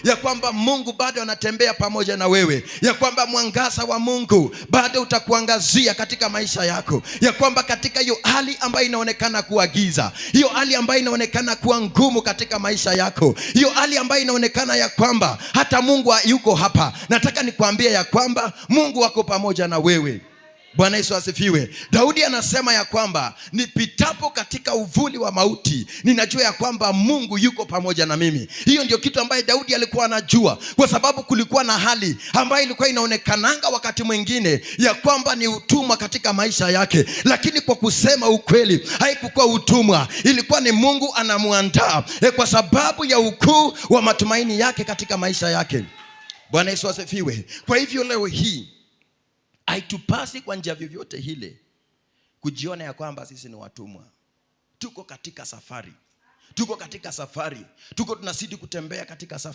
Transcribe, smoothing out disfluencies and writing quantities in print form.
ya kwamba Mungu bado anatembea pamoja na wewe, ya kwamba mwangaza wa Mungu bado utakuangazia katika maisha yako, ya kwamba katika hiyo hali ambayo inaonekana kuwa giza, hiyo hali ambayo inaonekana kuwa ngumu katika maisha yako, hiyo hali ambayo inaonekana ya kwamba hata Mungu yuko hapa, nataka nikwambie ya kwamba Mungu wako pamoja na wewe. Bwana Yesu asifiwe. Daudi anasema ya kwamba nipitapo katika uvuli wa mauti, ninajua ya kwamba Mungu yuko pamoja na mimi. Hiyo ndio kitu ambaye Daudi alikuwa anajua, kwa sababu kulikuwa na hali ambayo ilikuwa inaonekananga wakati mwingine ya kwamba ni utumwa katika maisha yake, lakini kwa kusema ukweli haikuwa utumwa, ilikuwa ni Mungu anamuandaa kwa sababu ya ukuu wa matumaini yake katika maisha yake. Bwana Yesu asifiwe. Kwa hivyo leo hii haitupasi kwa njia vyovyote ile kujiona ya kwamba sisi ni watumwa. Tuko katika safari. Tuko tunazidi kutembea katika safari.